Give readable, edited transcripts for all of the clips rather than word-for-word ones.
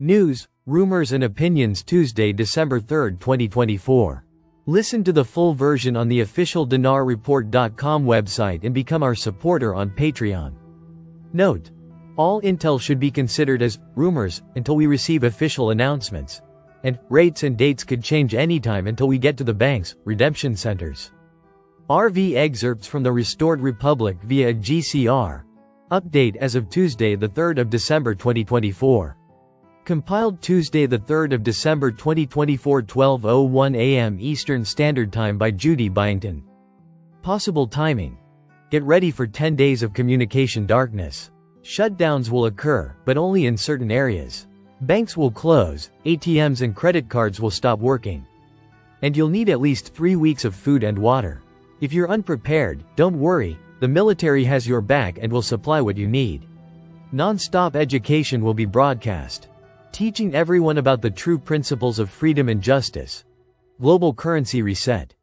News, rumors and opinions Tuesday, December 3, 2024. Listen to the full version on the official dinarreport.com website and become our supporter on Patreon. Note: all intel should be considered as rumors until we receive official announcements. And rates and dates could change anytime until we get to the banks, redemption centers. RV excerpts from the Restored Republic via a GCR. Update as of Tuesday, the 3rd of December 2024. Compiled Tuesday, the 3rd of December 2024, 12:01 a.m. Eastern Standard Time by Judy Byington. Possible timing: get ready for 10 days of communication darkness. Shutdowns will occur, but only in certain areas. Banks will close, ATMs and credit cards will stop working. And you'll need at least 3 weeks of food and water. If you're unprepared, don't worry, the military has your back and will supply what you need. Non-stop education will be broadcast, teaching everyone about the true principles of freedom and justice. Global currency reset.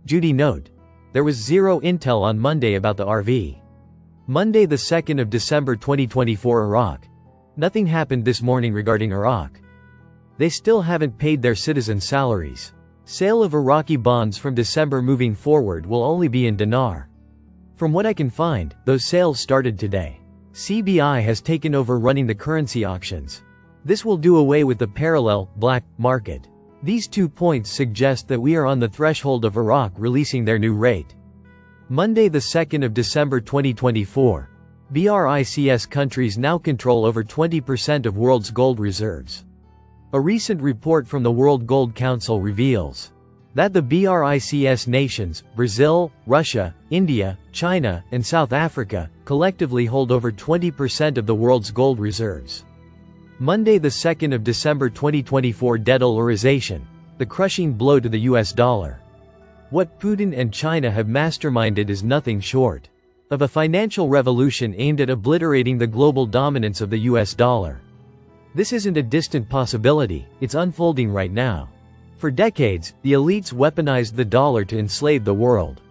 Judy note: there was zero intel on Monday about the RV. Monday, the 2nd of December 2024. Iraq. Nothing happened this morning regarding Iraq. They still haven't paid their citizens' salaries. Sale of Iraqi bonds from December moving forward will only be in dinar. From what I can find, those sales started today. CBI has taken over running the currency auctions. This will do away with the parallel, black, market. These 2 points suggest that we are on the threshold of Iraq releasing their new rate. Monday, the 2nd of December 2024. BRICS countries now control over 20% of world's gold reserves. A recent report from the World Gold Council reveals that the BRICS nations, Brazil, Russia, India, China, and South Africa, collectively hold over 20% of the world's gold reserves. Monday, the 2nd of December 2024. De-dollarization, the crushing blow to the US dollar. What Putin and China have masterminded is nothing short of a financial revolution aimed at obliterating the global dominance of the US dollar. This isn't a distant possibility, it's unfolding right now. For decades, the elites weaponized the dollar to enslave the world.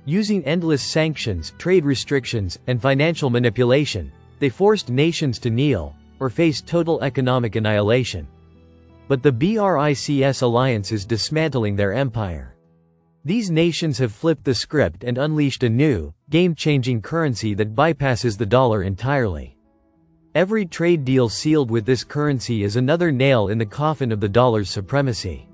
Using endless sanctions, trade restrictions, and financial manipulation, they forced nations to kneel or face total economic annihilation. But the BRICS alliance is dismantling their empire. These nations have flipped the script and unleashed a new, game-changing currency that bypasses the dollar entirely. Every trade deal sealed with this currency is another nail in the coffin of the dollar's supremacy.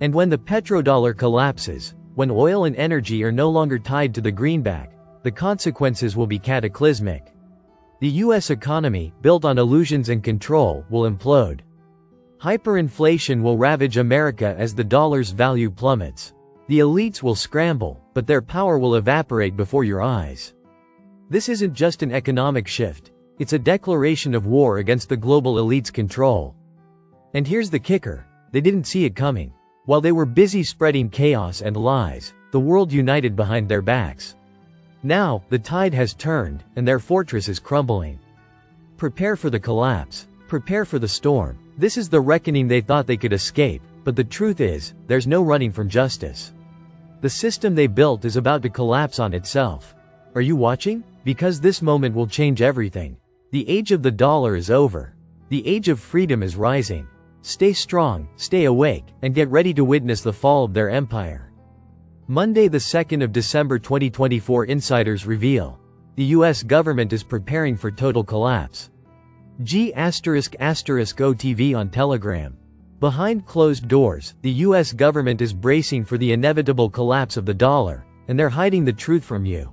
And when the petrodollar collapses, when oil and energy are no longer tied to the greenback, the consequences will be cataclysmic. The US economy, built on illusions and control, will implode. Hyperinflation will ravage America as the dollar's value plummets. The elites will scramble, but their power will evaporate before your eyes. This isn't just an economic shift, it's a declaration of war against the global elite's control. And here's the kicker: they didn't see it coming. While they were busy spreading chaos and lies, the world united behind their backs. Now, the tide has turned, and their fortress is crumbling. Prepare for the collapse. Prepare for the storm. This is the reckoning they thought they could escape, but the truth is, there's no running from justice. The system they built is about to collapse on itself. Are you watching? Because this moment will change everything. The age of the dollar is over. The age of freedom is rising. Stay strong, stay awake, and get ready to witness the fall of their empire. Monday, the 2nd of December 2024. Insiders reveal the US government is preparing for total collapse. G****OTV on Telegram. Behind closed doors, the US government is bracing for the inevitable collapse of the dollar, and they're hiding the truth from you.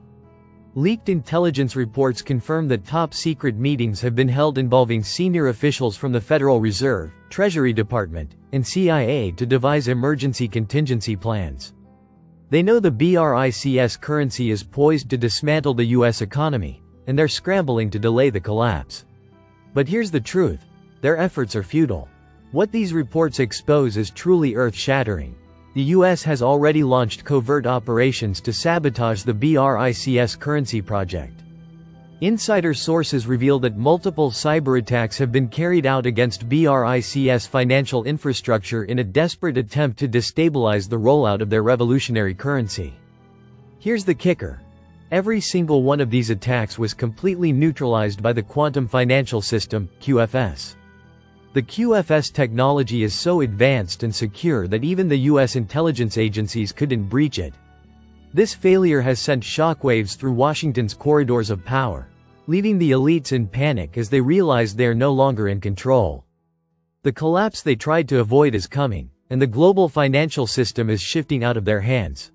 Leaked intelligence reports confirm that top-secret meetings have been held involving senior officials from the Federal Reserve, Treasury Department, and CIA to devise emergency contingency plans. They know the BRICS currency is poised to dismantle the US economy, and they're scrambling to delay the collapse. But here's the truth: their efforts are futile. What these reports expose is truly earth-shattering. The US has already launched covert operations to sabotage the BRICS currency project. Insider sources reveal that multiple cyberattacks have been carried out against BRICS financial infrastructure in a desperate attempt to destabilize the rollout of their revolutionary currency. Here's the kicker: every single one of these attacks was completely neutralized by the Quantum Financial System, QFS. The QFS technology is so advanced and secure that even the US intelligence agencies couldn't breach it. This failure has sent shockwaves through Washington's corridors of power, leaving the elites in panic as they realize they are no longer in control. The collapse they tried to avoid is coming, and the global financial system is shifting out of their hands.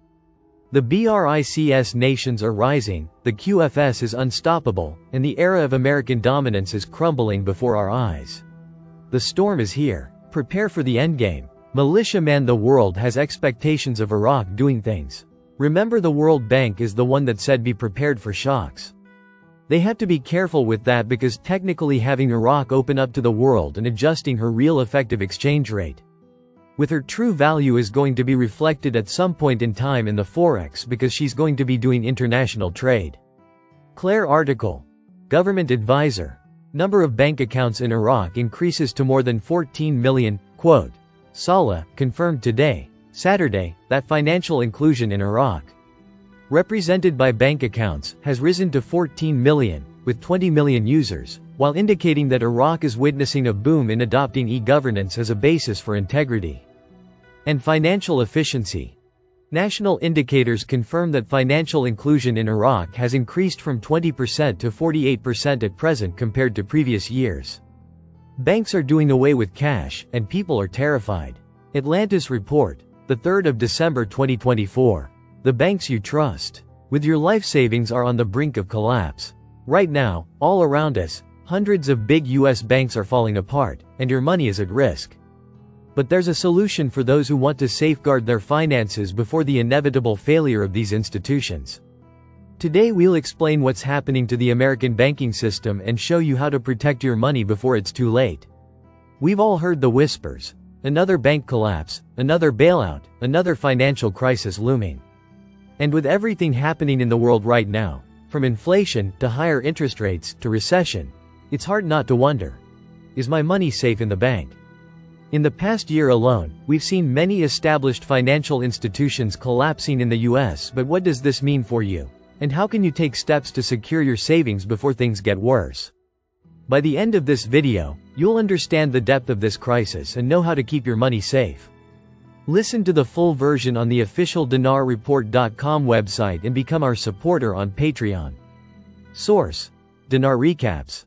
The BRICS nations are rising, the QFS is unstoppable, and the era of American dominance is crumbling before our eyes. The storm is here. Prepare for the endgame. Militia man, the world has expectations of Iraq doing things. Remember, the World Bank is the one that said be prepared for shocks. They have to be careful with that because technically having Iraq open up to the world and adjusting her real effective exchange rate with her true value is going to be reflected at some point in time in the Forex because she's going to be doing international trade. Claire article. Government advisor. Number of bank accounts in Iraq increases to more than 14 million. Quote. Saleh, confirmed today, Saturday, that financial inclusion in Iraq, represented by bank accounts, has risen to 14 million, with 20 million users, while indicating that Iraq is witnessing a boom in adopting e-governance as a basis for integrity and financial efficiency. National indicators confirm that financial inclusion in Iraq has increased from 20% to 48% at present compared to previous years. Banks are doing away with cash, and people are terrified. Atlantis report. The 3rd of December 2024. The banks you trust with your life savings are on the brink of collapse. Right now, all around us, hundreds of big US banks are falling apart, and your money is at risk. But there's a solution for those who want to safeguard their finances before the inevitable failure of these institutions. Today we'll explain what's happening to the American banking system and show you how to protect your money before it's too late. We've all heard the whispers. Another bank collapse, another bailout, another financial crisis looming. And with everything happening in the world right now, from inflation to higher interest rates to recession, it's hard not to wonder, is my money safe in the bank? In the past year alone, we've seen many established financial institutions collapsing in the US, but what does this mean for you? And how can you take steps to secure your savings before things get worse? By the end of this video, you'll understand the depth of this crisis and know how to keep your money safe. Listen to the full version on the official dinarreport.com website and become our supporter on Patreon. Source: Dinar Recaps.